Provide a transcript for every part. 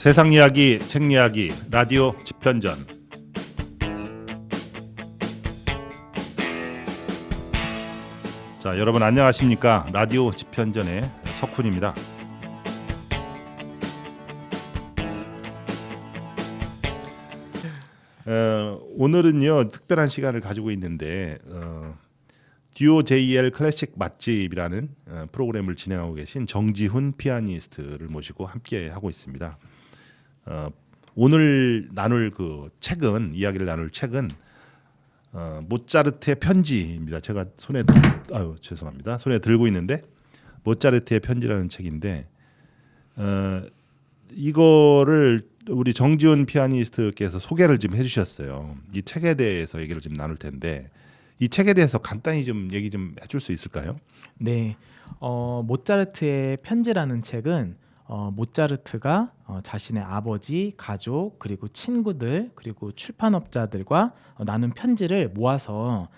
세상 이야기, 책 이야기, 라디오 집현전. 자, 여러분 안녕하십니까? 라디오 집현전의 석훈입니다. 오늘은요 특별한 시간을 가지고 있는데 듀오 JL 클래식 맛집이라는 프로그램을 진행하고 계신 정지훈 피아니스트를 모시고 함께 하고 있습니다. 오늘 나눌 이야기를 나눌 책은 모차르트의 편지입니다. 제가 손에 들고 있는데 모차르트의 편지라는 책인데 이거를 우리 정지훈 피아니스트께서 소개를 좀 해주셨어요. 이 책에 대해서 얘기를 좀 나눌 텐데 이 책에 대해서 간단히 좀 얘기 좀 해줄 수 있을까요? 네, 모차르트의 편지라는 책은 모차르트가 자신의 아버지, 가족, 그리고 친구들, 그리고 출판업자들과 나눈 편지를 모아서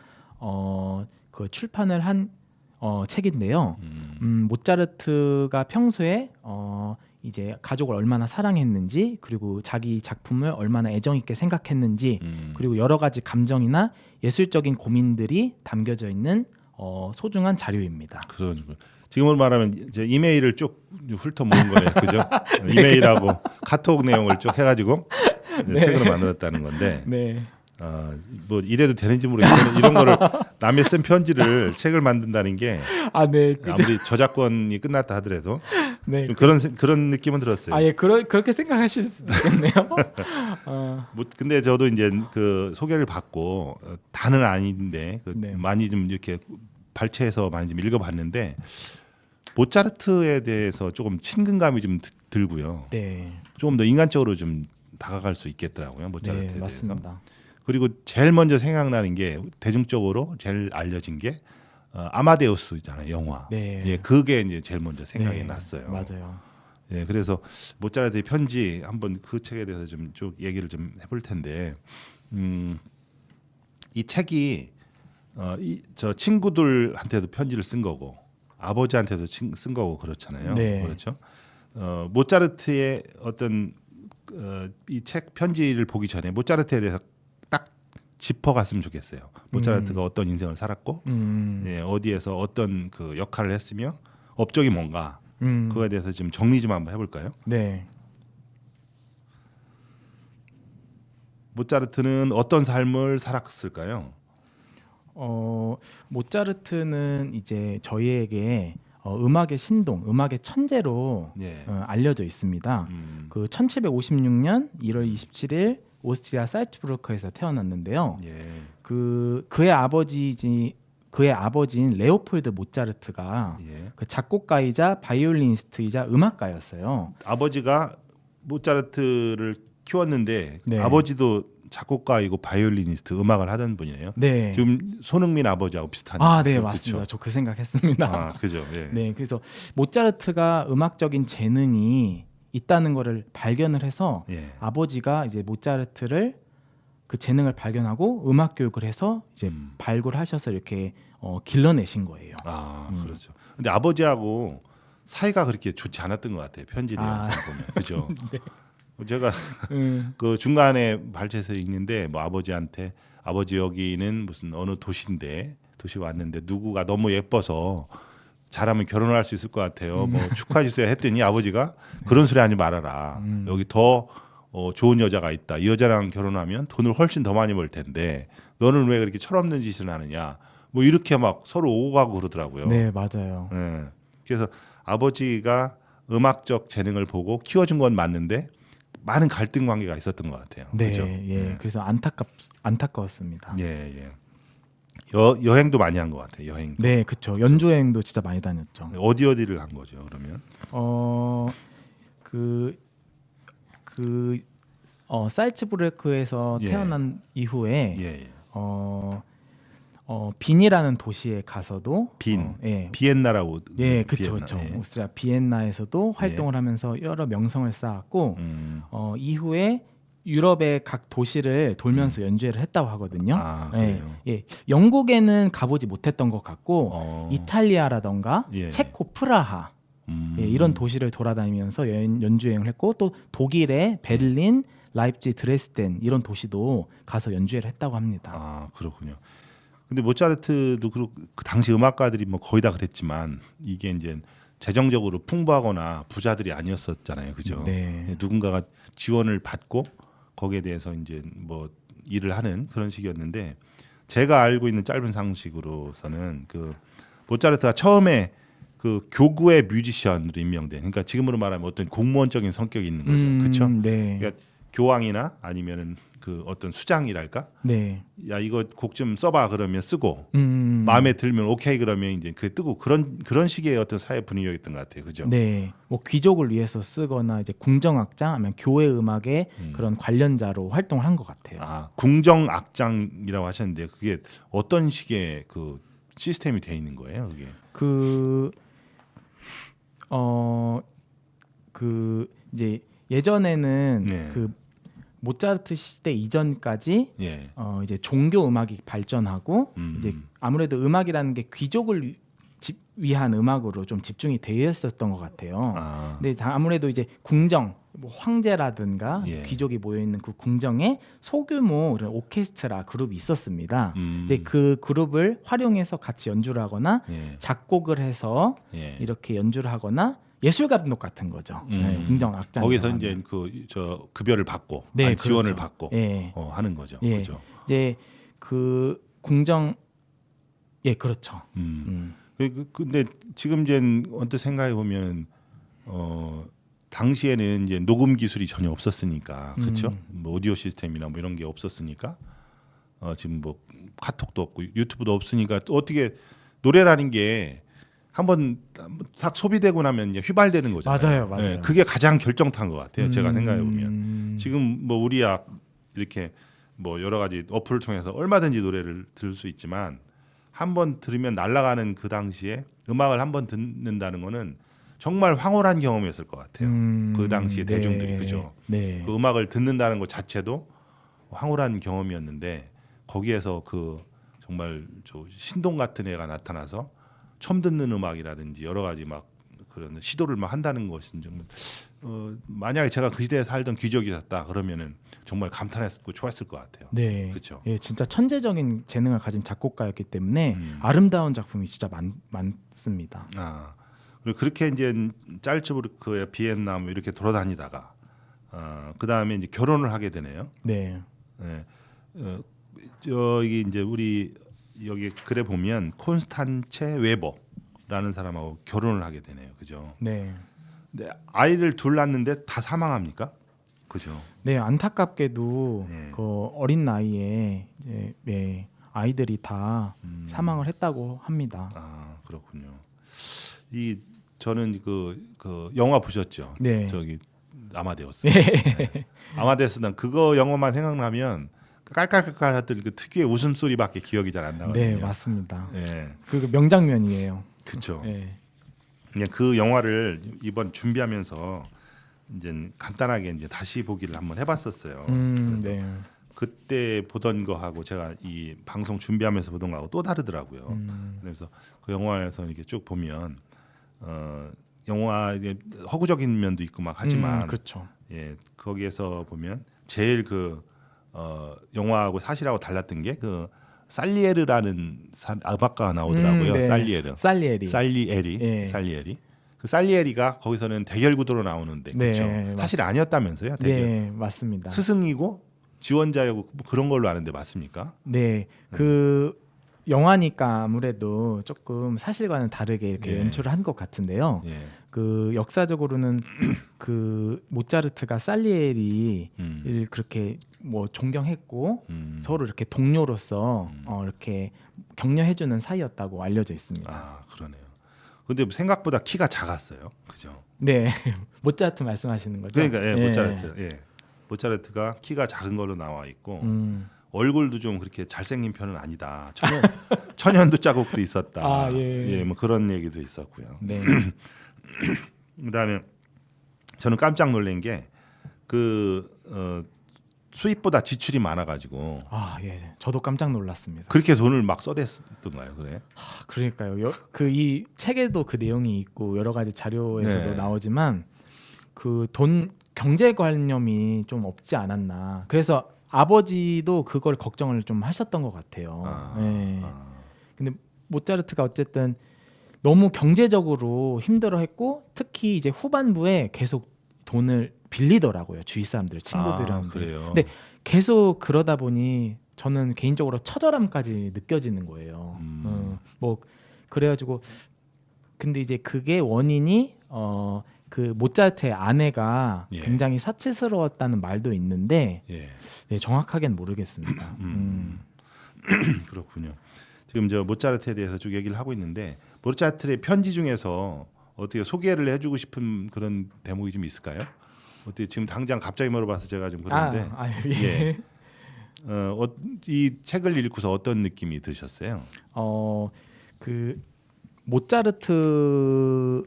그 출판을 한 책인데요. 모차르트가 평소에 이제 가족을 얼마나 사랑했는지, 그리고 자기 작품을 얼마나 애정 있게 생각했는지, 그리고 여러 가지 감정이나 예술적인 고민들이 담겨져 있는 소중한 자료입니다. 그러니까 지금으로 말하면 이제 이메일을 쭉 훑어모은 거예요, 그죠? 네. 이메일하고 카톡 내용을 쭉 해가지고 네. 책으로 만들었다는 건데, 네. 뭐 이래도 되는지 모르겠는데 이런 거를 남이 쓴 편지를 책을 만든다는 게 네, 아무리 저작권이 끝났다 하더라도 네, 좀 그런 느낌은 들었어요. 예, 그렇게 생각하실 수도 있겠네요. 근데 저도 이제 그 소개를 받고 다는 아닌데 네. 많이 좀 이렇게 발췌해서 많이 좀 읽어봤는데 모차르트에 대해서 조금 친근감이 좀 들고요. 네, 조금 더 인간적으로 좀 다가갈 수 있겠더라고요. 모차르트에 대해서. 맞습니다. 그리고 제일 먼저 생각나는 게 대중적으로 제일 알려진 게 아마데우스잖아요, 영화. 네. 예, 그게 이제 제일 먼저 생각이 났어요. 맞아요. 예, 그래서 모차르트의 편지 한번 그 책에 대해서 좀 쭉 얘기를 좀 해볼 텐데, 이 책이 저 친구들한테도 편지를 쓴 거고 아버지한테도 쓴 거고 그렇잖아요. 네. 그렇죠. 모차르트의 어떤 이 책 편지를 보기 전에 모차르트에 대해서 딱 짚어갔으면 좋겠어요. 모차르트가 어떤 인생을 살았고, 예, 어디에서 어떤 그 역할을 했으며 업적이 뭔가 그거에 대해서 좀 정리 좀 한번 해볼까요? 네. 모차르트는 어떤 삶을 살았을까요? 모차르트는 이제 저희에게 음악의 신동, 음악의 천재로 예. 알려져 있습니다. 그 1756년 1월 27일 오스트리아 살츠부르크에서 태어났는데요. 예. 그의 아버지인 레오폴드 모차르트가 예. 그 작곡가이자 바이올리니스트이자 음악가였어요. 아버지가 모차르트를 키웠는데 네. 아버지도 작곡가이고 바이올리니스트 음악을 하던 분이네요. 네. 지금 손흥민 아버지하고 비슷한. 네, 그렇죠? 맞습니다. 저 그 생각했습니다. 그죠. 예. 네, 그래서 모차르트가 음악적인 재능이 있다는 것을 발견을 해서 예. 아버지가 이제 모차르트를 그 재능을 발견하고 음악 교육을 해서 이제 발굴하셔서 이렇게 길러내신 거예요. 그렇죠. 근데 아버지하고 사이가 그렇게 좋지 않았던 것 같아요. 편지 내용상 보면. 그죠. 네. 제가 그 중간에 발췌해서 읽는데 뭐 아버지한테 아버지 여기는 무슨 어느 도시 왔는데 누구가 너무 예뻐서 잘하면 결혼을 할 수 있을 것 같아요. 뭐 축하해 주세요 했더니 아버지가 그런 소리 하지 말아라. 여기 더 좋은 여자가 있다. 이 여자랑 결혼하면 돈을 훨씬 더 많이 벌 텐데 너는 왜 그렇게 철없는 짓을 하느냐. 뭐 이렇게 막 서로 오고 가고 그러더라고요. 네, 맞아요. 네. 그래서 아버지가 음악적 재능을 보고 키워준 건 맞는데 많은 갈등 관계가 있었던 것 같아요. 네, 그죠? 예. 그래서 안타까웠습니다. 예. 여행도 많이 한 것 같아요. 여행도. 네, 그렇죠. 연주 여행도 진짜 많이 다녔죠. 어디를 간 거죠? 그러면? 살츠부르크에서 예. 태어난 이후에 예. 빈이라는 도시에 가서도 예. 비엔나라고. 예, 그렇죠. 예. 오스트리아 비엔나에서도 활동을 하면서 여러 명성을 쌓았고 이후에 유럽의 각 도시를 돌면서 연주회를 했다고 하거든요. 그래요? 예. 영국에는 가보지 못했던 것 같고 이탈리아라던가 예. 체코 프라하 예, 이런 도시를 돌아다니면서 연주 여행을 했고 또 독일의 베를린, 라입지, 드레스덴 이런 도시도 가서 연주회를 했다고 합니다. 아 그렇군요. 근데 모차르트도 그 당시 음악가들이 뭐 거의 다 그랬지만 이게 이제 재정적으로 풍부하거나 부자들이 아니었었잖아요, 그죠? 네. 누군가가 지원을 받고 거기에 대해서 이제 뭐 일을 하는 그런 식이었는데 제가 알고 있는 짧은 상식으로서는 그 모차르트가 처음에 그 교구의 뮤지션으로 임명된, 그러니까 지금으로 말하면 어떤 공무원적인 성격이 있는 거죠, 그렇죠? 네. 그러니까 교황이나 아니면은 그 어떤 수장이랄까, 네. 야 이거 곡 좀 써봐 그러면 쓰고 마음에 들면 오케이 그러면 이제 그 뜨고 그런 식의 어떤 사회 분위기였던 것 같아요, 그죠? 네, 뭐 귀족을 위해서 쓰거나 이제 궁정악장 아니면 교회 음악의 그런 관련자로 활동을 한 것 같아요. 아 궁정악장이라고 하셨는데 그게 어떤 식의 그 시스템이 돼 있는 거예요, 그게? 그 이제 예전에는 네. 그 모차르트 시대 이전까지 예. 이제 종교 음악이 발전하고 이제 아무래도 음악이라는 게 귀족을 위한 음악으로 좀 집중이 되어 있었던 것 같아요. 아. 근데 아무래도 이제 궁정, 뭐 황제라든가 예. 귀족이 모여 있는 그 궁정에 소규모 그런 오케스트라 그룹이 있었습니다. 근데 그 그룹을 활용해서 같이 연주를 하거나 예. 작곡을 해서 예. 이렇게 연주를 하거나 예술 감독 같은 거죠. 네, 궁정 악장. 거기서 이제 그 저 급여를 받고 네, 아니, 지원을 그렇죠. 받고 예. 하는 거죠. 예. 그죠? 이제 그 궁정 그렇죠. 근데 지금 이제 언뜻 생각해 보면 당시에는 이제 녹음 기술이 전혀 없었으니까 그렇죠. 뭐 오디오 시스템이나 뭐 이런 게 없었으니까 지금 뭐 카톡도 없고 유튜브도 없으니까 또 어떻게 노래라는 게 한번 딱 소비되고 나면 이제 휘발되는 거잖아요. 맞아요. 예, 그게 가장 결정타인 것 같아요. 제가 생각해 보면 지금 뭐 우리 이렇게 뭐 여러 가지 어플을 통해서 얼마든지 노래를 들을 수 있지만 한번 들으면 날아가는 그 당시에 음악을 한번 듣는다는 거는 정말 황홀한 경험이었을 것 같아요. 그 당시에 네. 대중들이 그죠. 네. 그 음악을 듣는다는 것 자체도 황홀한 경험이었는데 거기에서 그 정말 저 신동 같은 애가 나타나서 처음 듣는 음악이라든지 여러 가지 막 그런 시도를 막 한다는 것은 정말 만약에 제가 그 시대에 살던 귀족이었다 그러면은 정말 감탄했고 좋았을 것 같아요. 네, 그렇죠. 예, 진짜 천재적인 재능을 가진 작곡가였기 때문에 아름다운 작품이 진짜 많습니다. 아 그리고 그렇게 이제 짤츠부르크의 비엔나 이렇게 돌아다니다가 그 다음에 이제 결혼을 하게 되네요. 네, 네. 저기 이제 우리 여기 글에 보면 콘스탄체 웨버라는 사람하고 결혼을 하게 되네요. 그죠? 네, 근데 아이를 둘 낳는데 다 사망합니까? 그죠? 네, 안타깝게도 네. 그 어린 나이에 이제 아이들이 다 사망을 했다고 합니다. 아 그렇군요. 저는 그 영화 보셨죠? 네. 저기 아마데우스. 네. 아마데우스 난 그거 영화만 생각나면 깔깔깔깔하던 그 특유의 웃음소리밖에 기억이 잘 안 나거든요. 네, 맞습니다. 네. 그 명장면이에요. 그렇죠. 네. 그냥 그 영화를 이번 준비하면서 이제 간단하게 이제 다시 보기를 한번 해봤었어요. 그래서 네. 그때 보던 거하고 제가 이 방송 준비하면서 보던 거하고 또 다르더라고요. 그래서 그 영화에서 이렇게 쭉 보면 영화 이게 허구적인 면도 있고 막 하지만 그렇죠. 예 거기에서 보면 제일 그 영화하고 사실하고 달랐던 게 그 살리에르라는 음악가가 나오더라고요. 네. 살리에르. 살리에리. 예. 살리에리. 그 살리에리가 거기서는 대결 구도로 나오는데 네, 그렇죠. 사실 아니었다면서요? 대결. 네, 맞습니다. 스승이고 지원자였고 뭐 그런 걸로 아는데 맞습니까? 네, 그 영화니까 아무래도 조금 사실과는 다르게 이렇게 예. 연출을 한 것 같은데요. 예. 그 역사적으로는 그 모차르트가 살리에리를 그렇게 뭐 존경했고 서로 이렇게 동료로서 이렇게 격려해주는 사이였다고 알려져 있습니다. 아 그러네요. 근데 생각보다 키가 작았어요. 그죠? 네, 모차르트 말씀하시는 거죠? 그러니까 모차르트. 예. 모차르트가 키가 작은 걸로 나와 있고 얼굴도 좀 그렇게 잘생긴 편은 아니다. 천연두 자국도 있었다. 아, 예. 뭐 그런 얘기도 있었고요. 네. 그다음에 저는 깜짝 놀란 게 수입보다 지출이 많아가지고 예, 저도 깜짝 놀랐습니다. 그렇게 돈을 막 써댔던가요, 그래? 그러니까요. 그 이 책에도 그 내용이 있고 여러 가지 자료에서도 네. 나오지만 그 돈 경제관념이 좀 없지 않았나. 그래서 아버지도 그걸 걱정을 좀 하셨던 것 같아요. 네. 근데 모차르트가 어쨌든 너무 경제적으로 힘들어했고 특히 이제 후반부에 계속 돈을 빌리더라고요. 주위 사람들, 친구들한테. 그래요. 근데 계속 그러다 보니 저는 개인적으로 처절함까지 느껴지는 거예요. 뭐 그래가지고 근데 이제 그게 원인이 그 모차르트의 아내가 예. 굉장히 사치스러웠다는 말도 있는데 예. 네, 정확하게는 모르겠습니다. 그렇군요. 지금 저 모차르트에 대해서 쭉 얘기를 하고 있는데 모차르트의 편지 중에서 어떻게 소개를 해주고 싶은 그런 대목이 좀 있을까요? 어떻게 지금 당장 갑자기 물어봐서 제가 좀 그런데 예. 이 책을 읽고서 어떤 느낌이 드셨어요? 그 모차르트에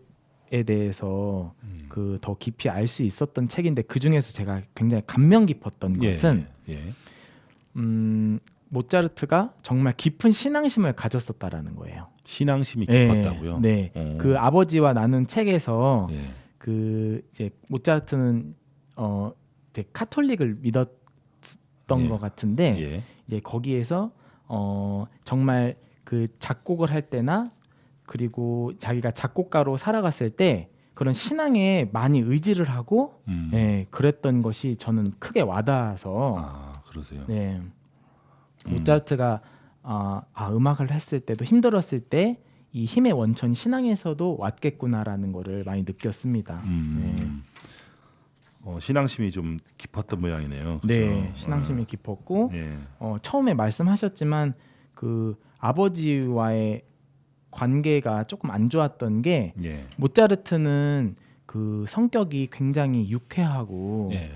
대해서 그 더 깊이 알 수 있었던 책인데 그 중에서 제가 굉장히 감명 깊었던 것은 모차르트가 정말 깊은 신앙심을 가졌었다라는 거예요. 신앙심이 깊었다고요? 네. 그 아버지와 나눈 책에서 예. 그 이제 모차르트는 이제 카톨릭을 믿었던 예. 것 같은데 예. 이제 거기에서 정말 그 작곡을 할 때나 그리고 자기가 작곡가로 살아갔을 때 그런 신앙에 많이 의지를 하고 예, 그랬던 것이 저는 크게 와닿아서 그러세요. 네. 모차르트가 음악을 했을 때도 힘들었을 때 이 힘의 원천이 신앙에서도 왔겠구나라는 거를 많이 느꼈습니다. 신앙심이 좀 깊었던 모양이네요. 네, 그렇죠? 신앙심이 깊었고 예. 처음에 말씀하셨지만 그 아버지와의 관계가 조금 안 좋았던 게 예. 모차르트는 그 성격이 굉장히 유쾌하고 예.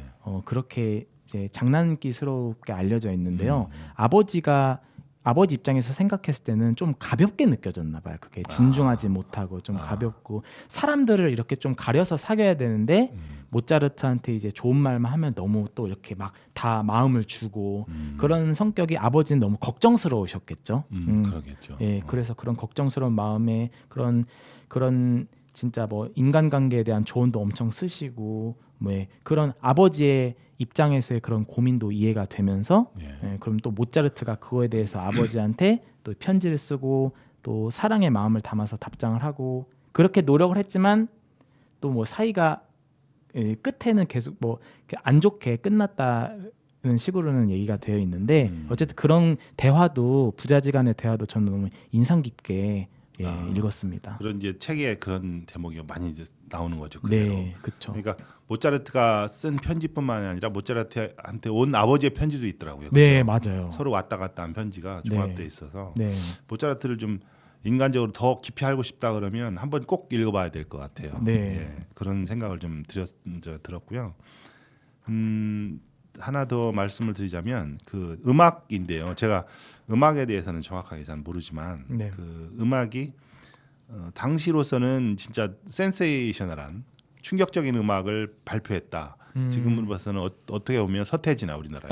그렇게 이제 장난기스럽게 알려져 있는데요. 아버지 입장에서 생각했을 때는 좀 가볍게 느껴졌나 봐요. 그게 진중하지 못하고 좀 가볍고 사람들을 이렇게 좀 가려서 사귀어야 되는데 모차르트한테 이제 좋은 말만 하면 너무 또 이렇게 막 다 마음을 주고 그런 성격이 아버지는 너무 걱정스러우셨겠죠. 그러겠죠. 예, 그래서 그런 걱정스러운 마음에 그런 진짜 뭐 인간관계에 대한 조언도 엄청 쓰시고 뭐 그런 아버지의 입장에서의 그런 고민도 이해가 되면서 예, 그럼 또 모차르트가 그거에 대해서 아버지한테 또 편지를 쓰고 또 사랑의 마음을 담아서 답장을 하고 그렇게 노력을 했지만 또 뭐 사이가 끝에는 계속 뭐 안 좋게 끝났다는 식으로는 얘기가 되어 있는데 어쨌든 그런 대화도 부자지간의 대화도 저는 너무 인상 깊게 읽었습니다. 그런 이제 책에 그런 대목이 많이 이제 나오는 거죠. 그대로. 네, 그렇죠. 그러니까 모차르트가 쓴 편지뿐만 아니라 모차르트한테 온 아버지의 편지도 있더라고요. 네, 그죠? 맞아요. 서로 왔다 갔다 한 편지가 종합돼 있어서 네. 모차르트를 좀 인간적으로 더 깊이 알고 싶다 그러면 한번 꼭 읽어봐야 될 것 같아요. 네. 예, 그런 생각을 좀 들었고요. 하나 더 말씀을 드리자면 그 음악인데요. 제가 음악에 대해서는 정확하게 잘 모르지만 네. 그 음악이 당시로서는 진짜 센세이셔널한 충격적인 음악을 발표했다. 지금으로 봐서는 어떻게 보면 서태지나 우리나라에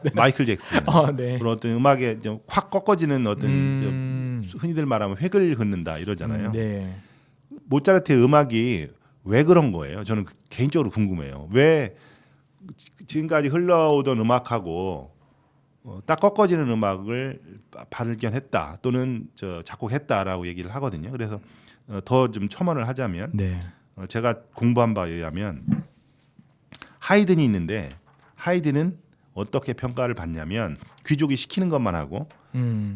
네. 마이클 잭슨 네. 그런 어떤 음악에 좀 확 꺾어지는 어떤 흔히들 말하면 획을 긋는다 이러잖아요. 네. 모차르트의 음악이 왜 그런 거예요? 저는 개인적으로 궁금해요. 왜 지금까지 흘러오던 음악하고 딱 꺾어지는 음악을 발견했다 또는 작곡했다라고 얘기를 하거든요. 그래서 더 좀 첨언을 하자면 네. 제가 공부한 바에 의하면 하이든이 있는데 하이든은 어떻게 평가를 받냐면 귀족이 시키는 것만 하고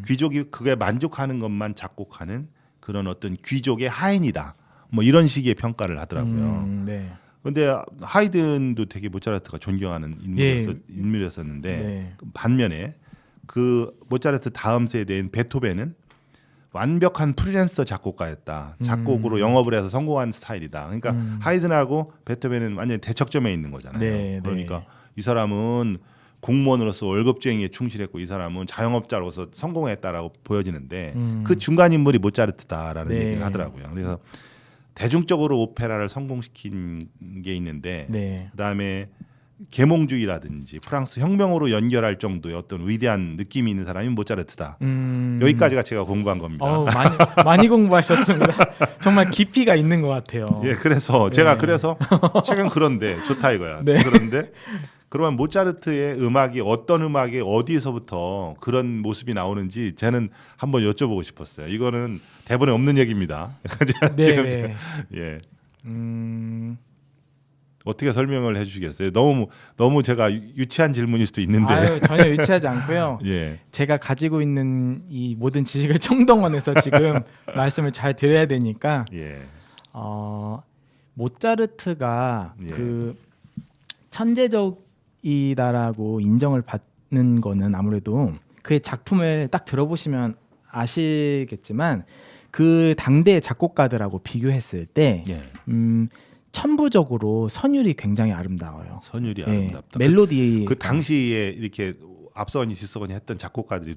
귀족이 그게 만족하는 것만 작곡하는 그런 어떤 귀족의 하인이다. 뭐 이런 식의 평가를 하더라고요. 네. 근데 하이든도 되게 모차르트가 존경하는 인물이었었는데 네. 반면에 그 모차르트 다음 세대인 베토벤은 완벽한 프리랜서 작곡가였다. 작곡으로 영업을 해서 성공한 스타일이다. 그러니까 하이든하고 베토벤은 완전히 대척점에 있는 거잖아요. 네, 그러니까 네. 이 사람은 공무원으로서 월급쟁이에 충실했고 이 사람은 자영업자로서 성공했다라고 보여지는데 그 중간 인물이 모차르트다라는 네. 얘기를 하더라고요. 그래서 대중적으로 오페라를 성공시킨 게 있는데 네. 그다음에 계몽주의라든지 프랑스 혁명으로 연결할 정도의 어떤 위대한 느낌이 있는 사람이 모차르트다. 여기까지가 제가 공부한 겁니다. 많이 공부하셨습니다. 정말 깊이가 있는 것 같아요. 예, 그래서 제가 그래서 최근 그런데 좋다 이거야. 네. 그런데 그러면 모차르트의 음악이 어떤 음악에 어디서부터 그런 모습이 나오는지 저는 한번 여쭤보고 싶었어요. 이거는 대본에 없는 얘기입니다. 네, 지금 네. 예. 어떻게 설명을 해주시겠어요? 너무 제가 유치한 질문일 수도 있는데. 아유, 전혀 유치하지 않고요. 예. 제가 가지고 있는 이 모든 지식을 총동원해서 지금 말씀을 잘 드려야 되니까 예. 모차르트가 예. 그 천재적이다라고 인정을 받는 거는 아무래도 그의 작품을 딱 들어보시면 아시겠지만 그 당대의 작곡가들하고 비교했을 때 예. 천부적으로 선율이 굉장히 아름다워요. 선율이 예, 아름답다. 멜로디 그 당시에 이렇게 앞서거니 뒤서거니 했던 작곡가들이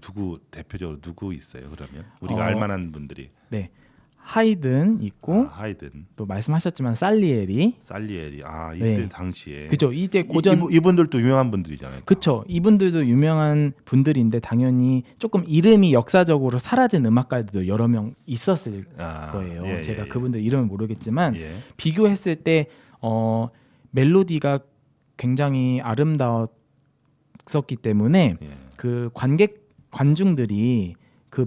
대표적으로 누구 있어요? 그러면 우리가 알만한 분들이. 네, 하이든 있고 하이든, 또 말씀하셨지만 살리에리, 살리에리. 이때 네. 당시에. 그죠? 이때 고전 이분들도 유명한 분들이잖아요. 그쵸. 이분들도 유명한 분들인데 당연히 조금 이름이 역사적으로 사라진 음악가들도 여러 명 있었을 거예요. 예, 제가 예, 그분들 이름을 모르겠지만 예. 비교했을 때 멜로디가 굉장히 아름다웠었기 때문에 예. 그 관중들이 그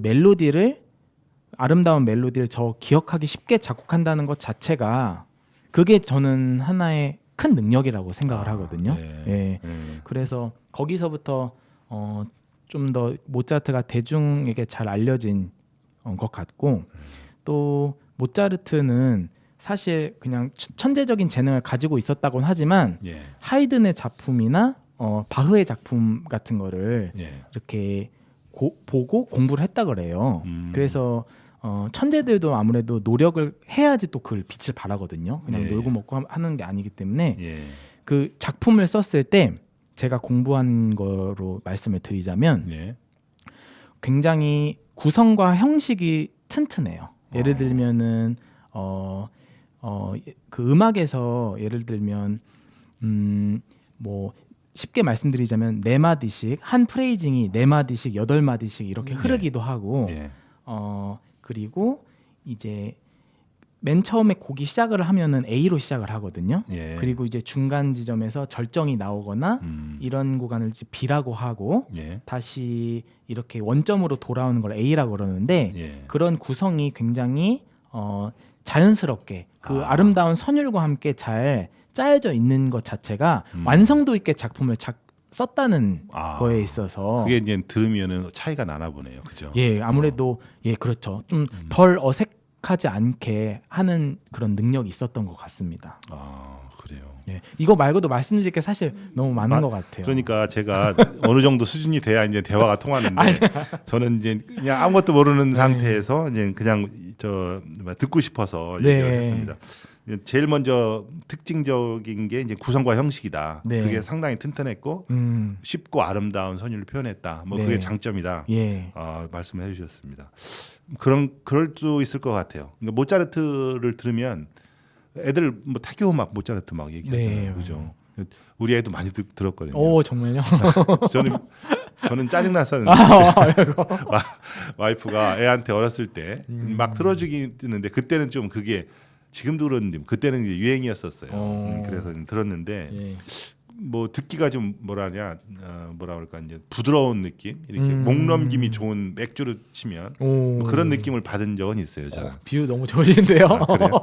아름다운 멜로디를 저 기억하기 쉽게 작곡한다는 것 자체가 그게 저는 하나의 큰 능력이라고 생각을 하거든요. 예. 그래서 거기서부터 좀 더 모차르트가 대중에게 잘 알려진 것 같고 또 모차르트는 사실 그냥 천재적인 재능을 가지고 있었다고는 하지만 예. 하이든의 작품이나 바흐의 작품 같은 거를 예. 이렇게 보고 공부를 했다 그래요. 그래서 천재들도 아무래도 노력을 해야지 또 그걸 빛을 발하거든요. 그냥 예. 놀고 먹고 하는 게 아니기 때문에 예. 그 작품을 썼을 때 제가 공부한 거로 말씀을 드리자면 예. 굉장히 구성과 형식이 튼튼해요. 예를 들면은 그 음악에서 예를 들면 뭐 쉽게 말씀드리자면 4마디씩 한 프레이징이 4마디씩 8마디씩 이렇게 흐르기도 하고 예. 그리고 이제 맨 처음에 곡이 시작을 하면은 A로 시작을 하거든요. 예. 그리고 이제 중간 지점에서 절정이 나오거나 이런 구간을 이제 B라고 하고 예. 다시 이렇게 원점으로 돌아오는 걸 A라고 그러는데 예. 그런 구성이 굉장히 자연스럽게 그 아름다운 선율과 함께 잘 짜여져 있는 것 자체가 완성도 있게 작품을 썼다는 거에 있어서 그게 이제 들으면은 차이가 나나 보네요. 그죠? 예, 아무래도 예, 그렇죠. 좀 덜 어색하지 않게 하는 그런 능력이 있었던 것 같습니다. 그래요. 예, 이거 말고도 말씀드릴 게 사실 너무 많은 것 같아요. 그러니까 제가 어느 정도 수준이 돼야 이제 대화가 통하는데 저는 이제 그냥 아무것도 모르는 상태에서 이제 그냥 듣고 싶어서 네. 얘기를 했습니다. 제일 먼저 특징적인 게 이제 구성과 형식이다. 네. 그게 상당히 튼튼했고 쉽고 아름다운 선율을 표현했다. 뭐 네. 그게 장점이다. 예. 말씀을 해주셨습니다. 그럴 수 있을 것 같아요. 그러니까 모차르트를 들으면 애들 뭐 타교 막 모차르트 막 얘기하잖아요. 네. 그죠? 우리 애도 많이 들었거든요. 오, 정말요? 저는 짜증 났었는데 와이프가 애한테 어렸을 때 막 틀어주긴 했는데 그때는 좀 그게 지금도 그런데 그때는 이제 유행이었었어요. 그래서 들었는데 예. 뭐 듣기가 좀 뭐라 그럴까 이제 부드러운 느낌 이렇게 목 넘김이 좋은 맥주를 치면 뭐 그런 느낌을 받은 적은 있어요. 저는. 비유 너무 좋으신데요. 그래요?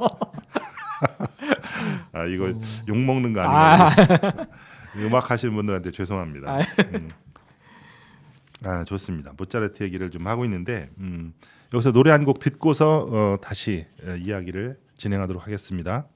이거 욕 먹는 거 아닌가? 음악 하시는 분들한테 죄송합니다. 좋습니다. 모차르트 얘기를 좀 하고 있는데 여기서 노래 한 곡 듣고서 다시 이야기를 진행하도록 하겠습니다.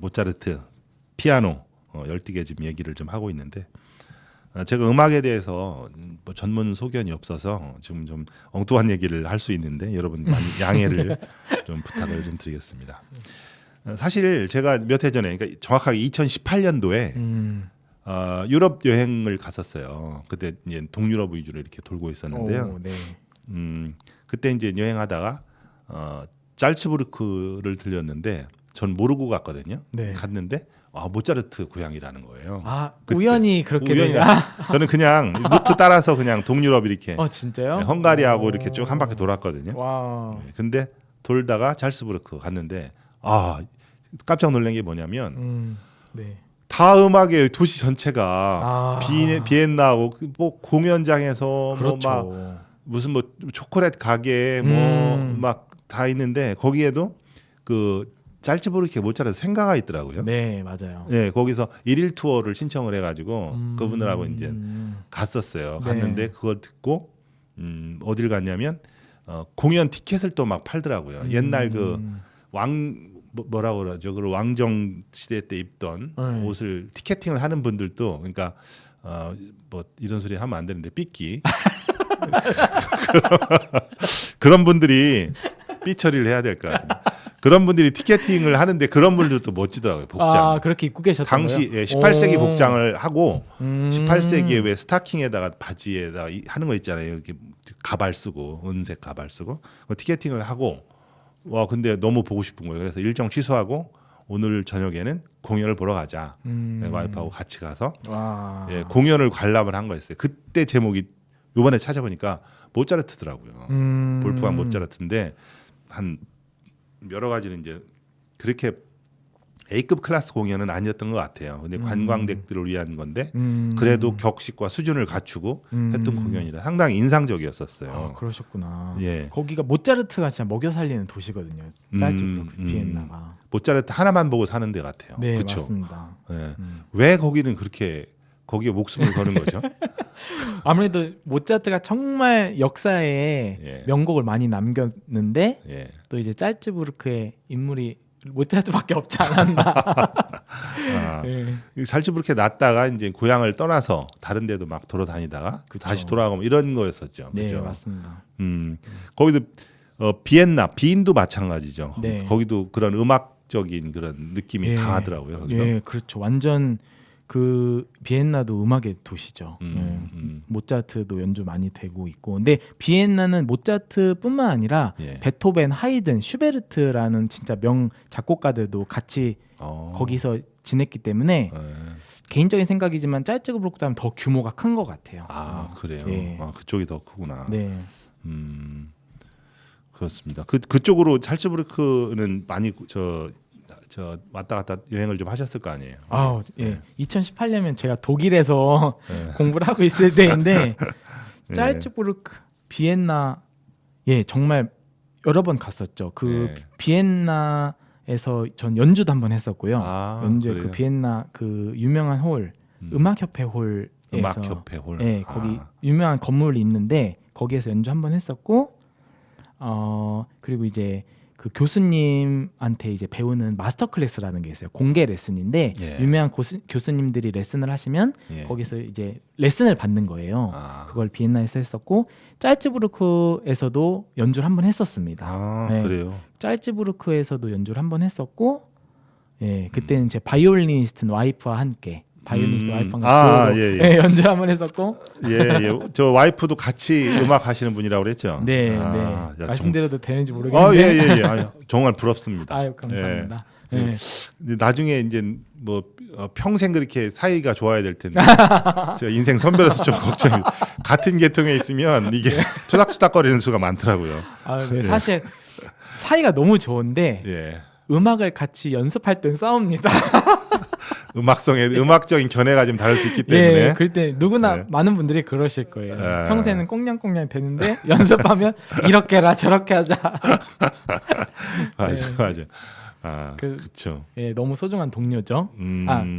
모차르트, 피아노 열띠게 지금 얘기를 좀 하고 있는데 제가 음악에 대해서 뭐 전문 소견이 없어서 지금 좀 엉뚱한 얘기를 할 수 있는데 여러분 많이 양해를 좀 부탁을 좀 드리겠습니다. 사실 제가 몇 해 전에 그러니까 정확하게 2018년도에 유럽 여행을 갔었어요. 그때 이제 동유럽 위주로 이렇게 돌고 있었는데요. 오, 네. 그때 이제 여행하다가 짤츠부르크를 들렸는데 전 모르고 갔거든요. 네. 갔는데 모차르트 고향이라는 거예요. 아, 그때. 우연히 그렇게 우연히 된 저는 그냥 루트 따라서 그냥 동유럽 이렇게 진짜요? 헝가리하고 오. 이렇게 쭉 한 바퀴 돌았거든요. 와. 근데 돌다가 짤츠부르크 갔는데 깜짝 놀란 게 뭐냐면 네. 다 음악의 도시 전체가 비엔나하고 뭐 공연장에서 그렇죠. 뭐 막 무슨 뭐 초콜릿 가게 뭐 막 다 있는데 거기에도 그 짤츠부르크의 모차르트 생가가 있더라고요. 네, 맞아요. 네, 거기서 1일 투어를 신청을 해가지고 그분들하고 이제 갔었어요. 네. 갔는데 그걸 듣고 어딜 갔냐면 공연 티켓을 또 막 팔더라고요. 옛날 그 뭐라고 그러죠? 그 왕정 시대 때 입던 옷을 티켓팅을 하는 분들도 그러니까 뭐 이런 소리 하면 안 되는데 삐끼 그런 분들이 삐 처리를 해야 될 것 같아요. 그런 분들이 티켓팅을 하는데 그런 분들도 멋지더라고요. 복장. 그렇게 입고 계셨던 당시 거예요? 18세기 복장을 하고 18세기에 음. 왜 스타킹에다가 바지에다가 하는 거 있잖아요. 이렇게 가발 쓰고 은색 가발 쓰고 티켓팅을 하고 근데 너무 보고 싶은 거예요. 그래서 일정 취소하고 오늘 저녁에는 공연을 보러 가자. 와이프하고 같이 가서 공연을 관람을 한 거였어요. 그때 제목이 이번에 찾아보니까 모차르트더라고요. 볼프강 모차르트인데 한 여러 가지는 이제 그렇게 A급 클래스 공연은 아니었던 것 같아요. 근데 관광객들을 위한 건데 그래도 격식과 수준을 갖추고 했던 공연이라 상당히 인상적이었었어요. 그러셨구나. 예. 거기가 모차르트가 진짜 먹여 살리는 도시거든요. 짤츠부르크 비엔나가. 모차르트 하나만 보고 사는 데 같아요. 네, 그쵸? 맞습니다. 예. 왜 거기는 그렇게 거기에 목숨을 거는 거죠? 아무래도 모차르트가 정말 역사에 명곡을 많이 남겼는데 또 이제 짤츠부르크의 인물이 모차르트밖에 없지 않았나. 짤츠부르크에 났다가 이제 고향을 떠나서 다른 데도 막 돌아다니다가 다시 돌아가고 이런 거였었죠. 네, 그렇죠? 맞습니다. 거기도 비엔도 마찬가지죠. 네. 거기도 그런 음악적인 그런 느낌이 강하더라고요. 거기도. 그렇죠. 완전 그 비엔나도 음악의 도시죠. 모차르트도 연주 많이 되고 있고, 근데 비엔나는 모차르트뿐만 아니라 베토벤, 하이든, 슈베르트라는 진짜 명 작곡가들도 같이 거기서 지냈기 때문에 개인적인 생각이지만 짤츠부르크보다는 더 규모가 큰 것 같아요. 그래요. 그쪽이 더 크구나. 네. 그렇습니다. 그쪽으로 짤츠부르크는 많이 저 왔다 갔다 여행을 좀 하셨을 거 아니에요. 2018년이면 제가 독일에서 공부를 하고 있을 때인데 짤츠부르크, 비엔나 정말 여러 번 갔었죠. 비엔나에서 전 연주도 한번 했었고요. 연주에 그 비엔나 그 유명한 홀 음악협회 홀에서 음악협회 홀. 거기 유명한 건물이 있는데 거기에서 연주 한번 했었고 그리고 이제 그 교수님한테 이제 배우는 마스터 클래스라는 게 있어요. 공개 레슨인데 유명한 교수님들이 레슨을 하시면 거기서 이제 레슨을 받는 거예요. 그걸 비엔나에서 했었고 짤츠부르크에서도 연주를 한번 했었습니다. 그래요. 짤츠부르크에서도 연주를 한번 했었고 그때는 제 바이올리니스트 와이프와 함께 바이올리니스트 와이프가 연주를 한번 했었고 저 와이프도 같이 음악 하시는 분이라고 그랬죠. 네. 말씀드려도 되는지 모르겠는데 정말 부럽습니다. 아유, 감사합니다. 나중에 이제 뭐 평생 그렇게 사이가 좋아야 될 텐데 제가 인생 선배로서 좀 걱정입니다. 같은 계통에 있으면 이게 투닥투닥거리는 수가 많더라고요. 사실 사이가 너무 좋은데 음악을 같이 연습할 땐 싸웁니다. 음악적인 견해가 좀 다를 수 있기 때문에. 그럴 때 누구나 많은 분들이 그러실 거예요. 평소에는 꽁냥꽁냥 되는데 연습하면 이렇게 해라 저렇게 하자. 맞아. 그렇죠. 너무 소중한 동료죠.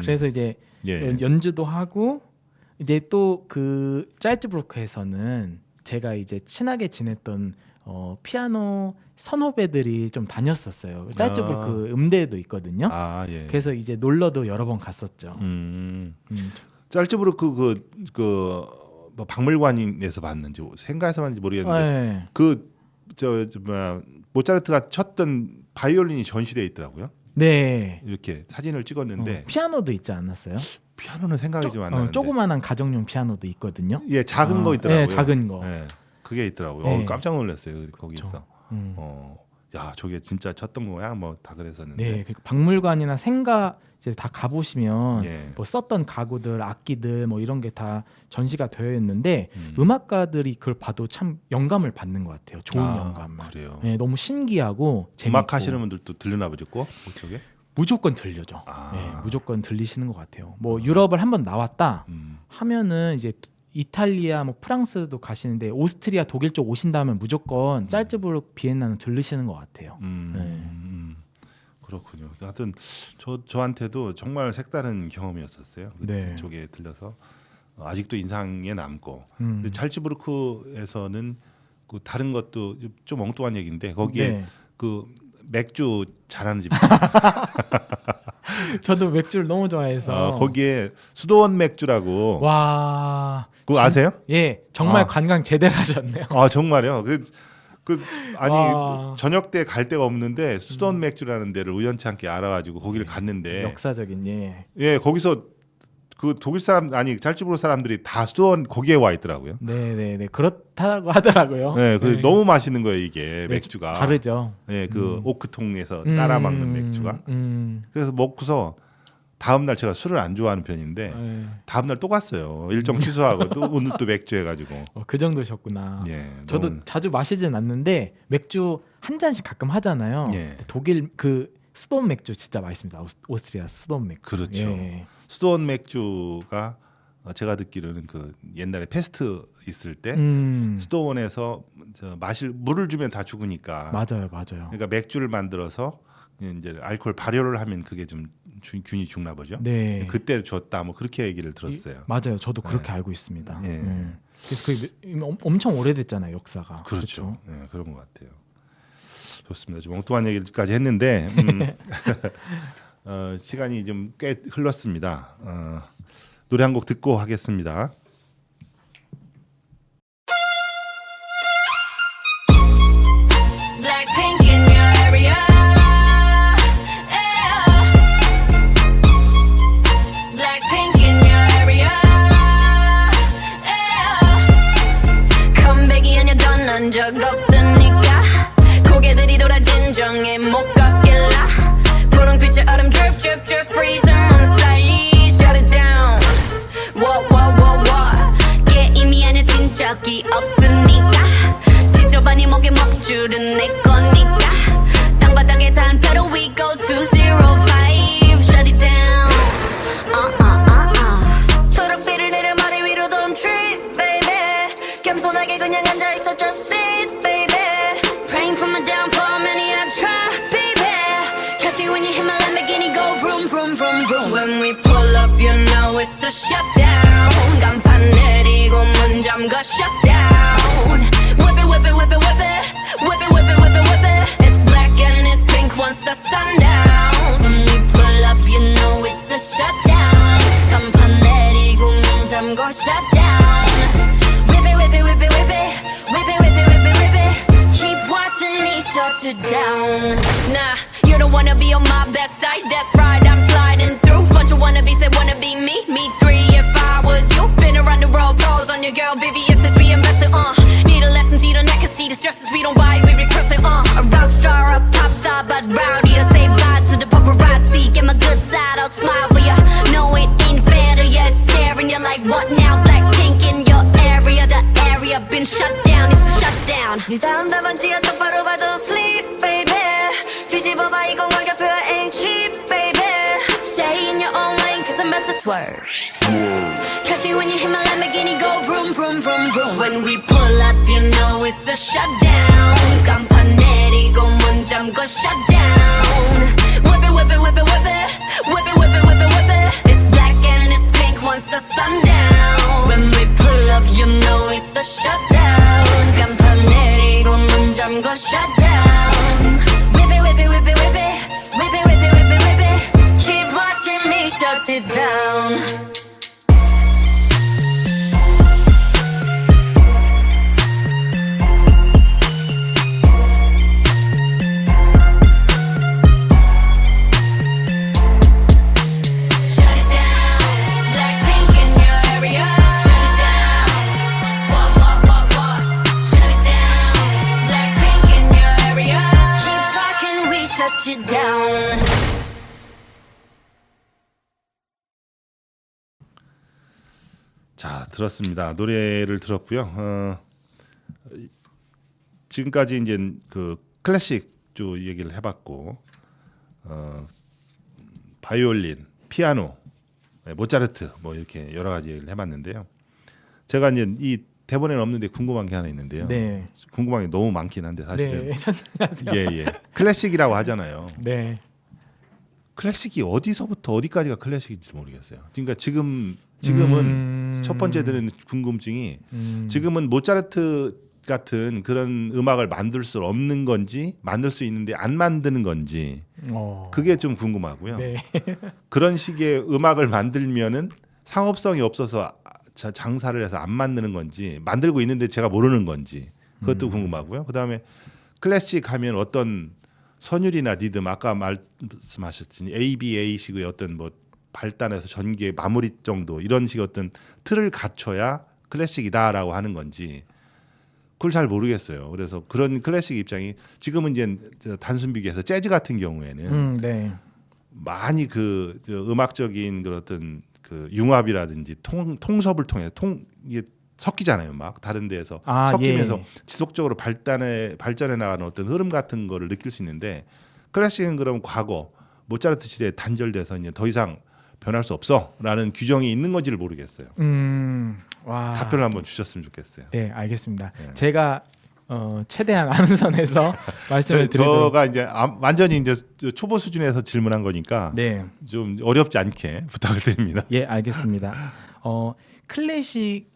그래서 이제 연주도 하고 이제 또 그 짤츠부르크에서는 제가 이제 친하게 지냈던 피아노 선후배들이 좀 다녔었어요. 짤즈부르크 그 음대도 있거든요. 아, 예. 그래서 이제 놀러도 여러 번 갔었죠. 짤즈부르크 뭐 박물관에서 봤는지 생가에서 봤는지 모르겠는데 네. 뭐야 모차르트가 쳤던 바이올린이 전시돼 있더라고요. 네. 이렇게 사진을 찍었는데 피아노도 있지 않았어요? 피아노는 생각이 좀 안 나는데. 조그만한 가정용 피아노도 있거든요. 예, 작은 거 있더라고요. 네, 작은 거. 예, 그게 있더라고요. 네. 깜짝 놀랐어요. 거기서. 그쵸. 야, 저게 진짜 쳤던 거야? 뭐 다 그랬었는데. 네, 그러니까 박물관이나 생가 이제 다 가보시면 예. 뭐 썼던 가구들, 악기들 뭐 이런 게 다 전시가 되어 있는데 음악가들이 그걸 봐도 참 영감을 받는 것 같아요. 좋은 영감을. 그래요. 네, 너무 신기하고 재밌고. 음악 하시는 분들도 들르나 보죠, 그쪽에? 무조건 들려죠. 아. 네, 무조건 들리시는 것 같아요. 뭐 유럽을 한번 나왔다 하면은 이제 이탈리아, 뭐 프랑스도 가시는데 오스트리아, 독일 쪽 오신다면 무조건 짤즈부르크 비엔나는 들르시는 것 같아요. 그렇군요. 하여튼 저한테도 정말 색다른 경험이었었어요. 네. 그쪽에 들려서 아직도 인상에 남고. 음. 근데 찰츠부르크에서는 그 다른 것도 좀 엉뚱한 얘기인데 거기에 네. 그 맥주 잘하는 집. 저도 맥주를 너무 좋아해서 거기에 수도원 맥주라고. 와, 그거 아세요? 예, 정말 관광 제대로 하셨네요. 아 정말요? 아니 와. 저녁 때 갈 데가 없는데 수도원 맥주라는 데를 우연치 않게 알아가지고 거기를 갔는데 역사적인 예. 예 거기서 그 독일 사람 아니 짤츠부르크 사람들이 다 수도원 거기에 와 있더라고요. 네네네 그렇다고 하더라고요. 네, 그래서 너무 맛있는 거예요 이게 맥주가. 다르죠. 네, 그 오크통에서 따라 먹는 맥주가. 그래서 먹고서 다음 날 제가 술을 안 좋아하는 편인데 네. 다음 날 또 갔어요. 일정 취소하고 또 오늘 또 맥주 해가지고. 그 정도셨구나. 예, 저도 너무... 자주 마시진 않는데 맥주 한 잔씩 가끔 하잖아요. 예. 독일 그 수도원 맥주 진짜 맛있습니다. 오스트리아 수도원 맥주. 그렇죠. 예. 수도원 맥주가 제가 듣기로는 그 옛날에 패스트 있을 때 수도원에서 물을 주면 다 죽으니까. 맞아요. 그러니까 맥주를 만들어서 이제 알코올 발효를 하면 그게 좀 균이 죽나 보죠. 네. 그때 줬다 뭐 그렇게 얘기를 들었어요. 맞아요. 저도 그렇게 알고 있습니다. 예. 그래서 그게 엄청 오래됐잖아요. 역사가. 그렇죠. 네, 그런 것 같아요. 좋습니다. 좀 엉뚱한 얘기까지 했는데 시간이 좀 꽤 흘렀습니다. 노래 한 곡 듣고 하겠습니다. 적 없으니까 고개들이 돌아 진정에 못 걷길라 분홍빛의 얼음 drip drip drip freezing on side shut it down what 게임이 아니야 진적이 없으니까 지저분이 목에 먹줄은 내 거니까 땅바닥에 단표로 we go 205 shut it down 초록빛을 내려 머리 위로 don't trip baby 겸손하게 그냥 앉아있어 just sit baby praying for my downfall many have tried baby catch me when you hit my Lamborghini go vroom vroom vroom vroom when we pull up you know it's a shutdown 간판 내리고 문 잠가 shutdown whip it whip it whip it whip it whip it whip it whip it whip it it's black and it's pink once the sundown when we pull up you know it's a shutdown 간판 내리고 문 잠가 shutdown whip it whip it whip it whip it whip it whip it whip it whip it keep watching me shut it down nah you don't wanna be on my best side that's right I'm sliding through bunch of wannabes that wanna be me three if I was you been around the world pose on your girl VVS as we invested need a lesson see the neck and see the stresses we don't buy we regress it a rock star a pop star but rowdy I say bye to the paparazzi get my good side I'll smile for ya no it ain't fair to ya it's staring you like what now Blackpink in your area the area been shut down it's a shutdown 네 다음 답안지야 똑바로 봐도 sleep baby 뒤집어봐 이 공간 곁표야 ain't cheap baby stay in your own lane cause I'm about to swerve catch me when you hit my Lamborghini go vroom vroom vroom vroom when we pull up you know it's a shutdown 간판 내리고 문 잠궈 shutdown whip it whip it whip it whip it whip it whip it whip it whip it it's black and it's pink once the sundown when we pull up you know it's a shutdown 간판 내리고 문 잠궈 shut you down. 자, 들었습니다. 노래를 들었고요. 지금까지 이제 그 클래식 쪽 얘기를 해봤고, 바이올린, 피아노, 모차르트 뭐 이렇게 여러 가지 얘기를 해봤는데요. 제가 이제 이 대본에는 없는데 궁금한 게 하나 있는데요. 네. 궁금한 게 너무 많긴 한데 사실은 네, 천천히 하세요. 예. 클래식이라고 하잖아요. 네. 클래식이 어디서부터 어디까지가 클래식인지 모르겠어요. 그러니까 지금은 첫 번째 드는 궁금증이 지금은 모차르트 같은 그런 음악을 만들 수 없는 건지 만들 수 있는데 안 만드는 건지 그게 좀 궁금하고요. 네. 그런 식의 음악을 만들면은 상업성이 없어서 장사를 해서 안 만드는 건지 만들고 있는데 제가 모르는 건지 그것도 궁금하고요. 그다음에 클래식 하면 어떤 선율이나 리듬 아까 말씀하셨듯이 ABA식의 어떤 뭐 발단에서 전개 마무리 정도 이런 식의 어떤 틀을 갖춰야 클래식이다라고 하는 건지 그걸 잘 모르겠어요. 그래서 그런 클래식 입장이 지금은 이제 단순 비교해서 재즈 같은 경우에는 네. 많이 그 음악적인 그런 어떤 그 융합이라든지 통섭을 통해 이게 섞이잖아요. 막 다른 데에서 섞이면서 지속적으로 발전해 나가는 어떤 흐름 같은 거를 느낄 수 있는데 클래식은 그럼 과거 모차르트 시대에 단절돼서 이제 더 이상 변할 수 없어라는 규정이 있는 건지를 모르겠어요. 와. 답변을 한번 주셨으면 좋겠어요. 네, 알겠습니다. 네. 제가 최대한 아는 선에서 말씀을 드리도록. 저가 이제 완전히 이제 초보 수준에서 질문한 거니까 네. 좀 어렵지 않게 부탁을 드립니다. 예, 알겠습니다. 클래식이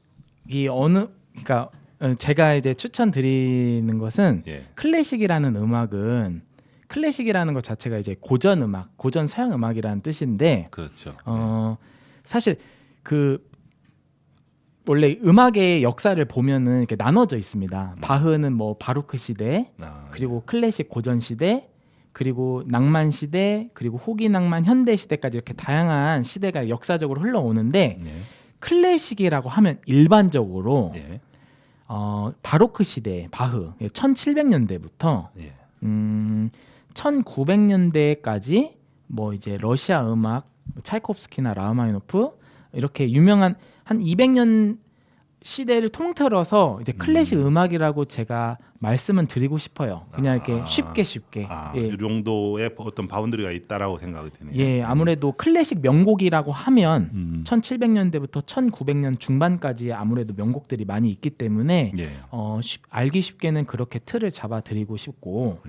그러니까 제가 이제 추천드리는 것은 클래식이라는 음악은 클래식이라는 것 자체가 이제 고전 음악, 고전 서양 음악이라는 뜻인데, 그렇죠. 사실 그 원래 음악의 역사를 보면은 이렇게 나눠져 있습니다. 바흐는 뭐 바로크 시대, 그리고 클래식 고전 시대, 그리고 낭만 시대, 그리고 후기 낭만 현대 시대까지 이렇게 다양한 시대가 역사적으로 흘러오는데 클래식이라고 하면 일반적으로 바로크 시대, 바흐 1700년대부터 1900년대까지 뭐 이제 러시아 음악, 차이콥스키나 라흐마니노프 이렇게 유명한 한 200년 시대를 통틀어서 이제 클래식 음악이라고 제가 말씀은 드리고 싶어요. 그냥 이렇게 쉽게 이 정도의 어떤 바운드리가 있다라고 생각이 드네요. 예, 아무래도 클래식 명곡이라고 하면 1700년대부터 1900년 중반까지 아무래도 명곡들이 많이 있기 때문에 알기 쉽게는 그렇게 틀을 잡아 드리고 싶고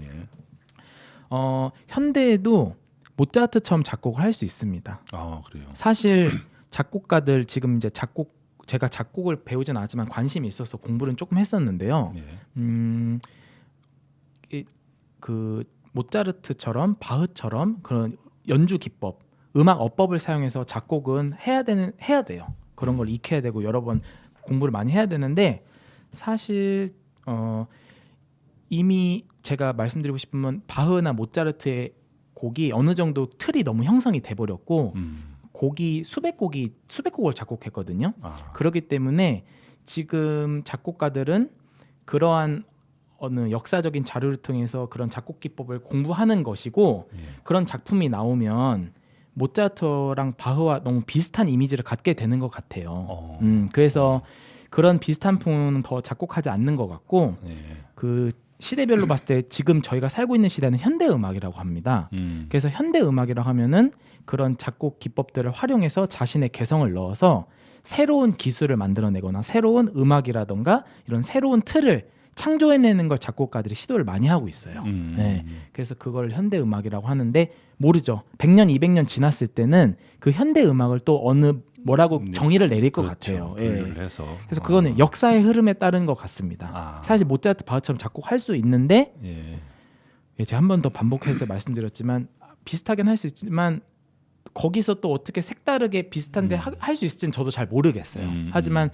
현대에도 모차르트처럼 작곡을 할 수 있습니다. 그래요. 사실 작곡가들 지금 이제 제가 작곡을 배우진 않았지만 관심이 있어서 공부를 조금 했었는데요. 그 모차르트처럼 바흐처럼 그런 연주 기법, 음악 어법을 사용해서 작곡은 해야 돼요. 그런 걸 익혀야 되고 여러 번 공부를 많이 해야 되는데 사실 이미 제가 말씀드리고 싶으면 바흐나 모차르트의 곡이 어느 정도 틀이 너무 형성이 돼 버렸고 곡이 수백 곡을 작곡했거든요. 그렇기 때문에 지금 작곡가들은 그러한 어느 역사적인 자료를 통해서 그런 작곡 기법을 공부하는 것이고 그런 작품이 나오면 모차르트랑 바흐와 너무 비슷한 이미지를 갖게 되는 것 같아요. 그래서 그런 비슷한 풍은 더 작곡하지 않는 것 같고 그 시대별로 봤을 때 지금 저희가 살고 있는 시대는 현대 음악이라고 합니다. 그래서 현대 음악이라고 하면은 그런 작곡 기법들을 활용해서 자신의 개성을 넣어서 새로운 기술을 만들어내거나 새로운 음악이라던가 이런 새로운 틀을 창조해내는 걸 작곡가들이 시도를 많이 하고 있어요. 그래서 그걸 현대 음악이라고 하는데 모르죠. 100년, 200년 지났을 때는 그 현대 음악을 또 뭐라고 정의를 내릴 것 같아요. 해서. 그래서 그거는 역사의 흐름에 따른 것 같습니다. 사실 모차르트, 바흐처럼 작곡할 수 있는데 제가 한 번 더 반복해서 말씀드렸지만 비슷하긴 할 수 있지만 거기서 또 어떻게 색다르게 비슷한데 할 수 있을지는 저도 잘 모르겠어요. 하지만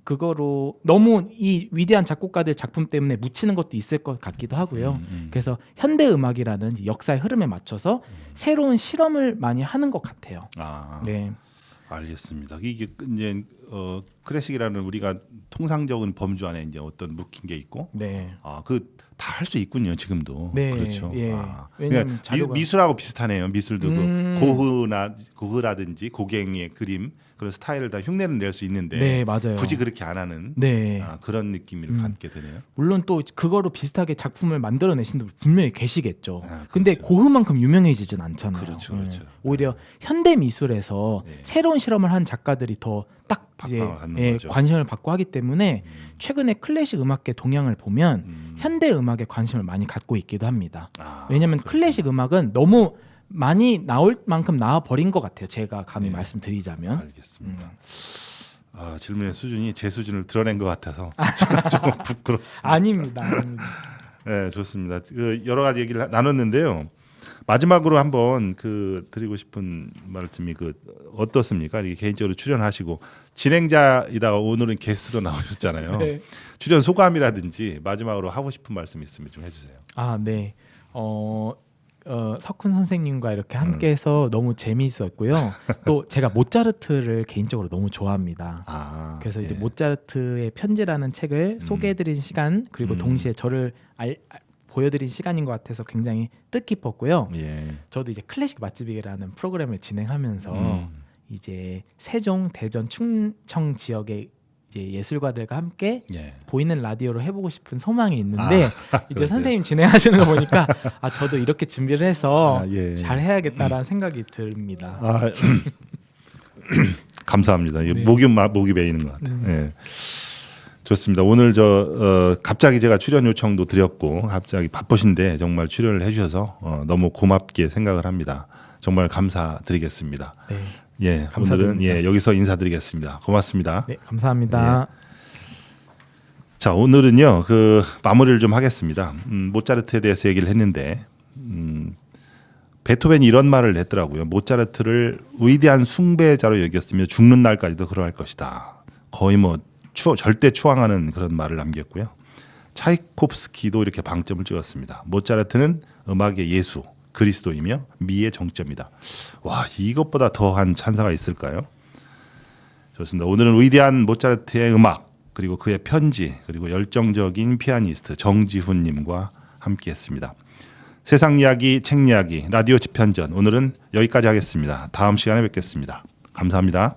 그거로 너무 이 위대한 작곡가들 작품 때문에 묻히는 것도 있을 것 같기도 하고요. 그래서 현대 음악이라는 역사의 흐름에 맞춰서 새로운 실험을 많이 하는 것 같아요. 알겠습니다. 이게 이제 클래식이라는 우리가 통상적인 범주 안에 이제 어떤 묶인 게 있고, 네. 그 다 할 수 있군요 지금도. 네, 그렇죠. 예. 그러니까 왜냐면 자료가- 미술하고 비슷하네요. 미술도 그 고흐라든지 고갱의 그림 그런 스타일을 다 흉내는 낼 수 있는데 네, 맞아요. 굳이 그렇게 안 하는 네. 그런 느낌을 갖게 되네요. 물론 또 그거로 비슷하게 작품을 만들어내신 분들 분명히 계시겠죠. 그렇죠. 근데 고흐만큼 유명해지진 않잖아요. 그렇죠, 그렇죠. 오히려 현대 미술에서 네. 새로운 실험을 한 작가들이 더 딱 이제 받는 거죠. 관심을 받고 하기 때문에 최근에 클래식 음악계 동향을 보면 현대 음악에 관심을 많이 갖고 있기도 합니다. 왜냐하면 클래식 음악은 너무 많이 나올 만큼 나와 버린 것 같아요. 제가 감히 말씀드리자면. 알겠습니다. 질문의 수준이 제 수준을 드러낸 것 같아서 조금 부끄럽습니다. 아닙니다. 네, 좋습니다. 그 여러 가지 얘기를 나눴는데요. 마지막으로 한번 드리고 싶은 말씀이 어떻습니까? 이게 개인적으로 출연하시고 진행자이다가 오늘은 게스트로 나오셨잖아요. 네. 출연 소감이라든지 마지막으로 하고 싶은 말씀 있으면 좀 해주세요. 네. 석훈 선생님과 이렇게 함께해서 너무 재미있었고요. 또 제가 모차르트를 개인적으로 너무 좋아합니다. 그래서 이제 모차르트의 편지라는 책을 소개해드린 시간 그리고 동시에 저를 보여드린 시간인 것 같아서 굉장히 뜻깊었고요. 예. 저도 이제 클래식 맛집이라는 프로그램을 진행하면서 이제 세종, 대전, 충청 지역의 이제 예술가들과 함께 보이는 라디오로 해보고 싶은 소망이 있는데 이제 선생님 진행하시는 거 보니까 저도 이렇게 준비를 해서 잘 해야겠다라는 생각이 듭니다. 감사합니다. 목이 베이는 것 같아요. 예. 좋습니다. 오늘 갑자기 제가 출연 요청도 드렸고 갑자기 바쁘신데 정말 출연을 해주셔서 너무 고맙게 생각을 합니다. 정말 감사드리겠습니다. 네. 예, 감사드립니다. 오늘은 여기서 인사드리겠습니다. 고맙습니다. 네, 감사합니다. 자, 오늘은요 마무리를 좀 하겠습니다. 모차르트에 대해서 얘기를 했는데 베토벤이 이런 말을 했더라고요. 모차르트를 위대한 숭배자로 여겼으며 죽는 날까지도 그러할 것이다. 거의 절대 추앙하는 그런 말을 남겼고요. 차이콥스키도 이렇게 방점을 찍었습니다. 모차르트는 음악의 예수, 그리스도이며 미의 정점이다. 와, 이것보다 더한 찬사가 있을까요? 좋습니다. 오늘은 위대한 모차르트의 음악 그리고 그의 편지 그리고 열정적인 피아니스트 정지훈님과 함께했습니다. 세상 이야기, 책 이야기, 라디오 집현전 오늘은 여기까지 하겠습니다. 다음 시간에 뵙겠습니다. 감사합니다.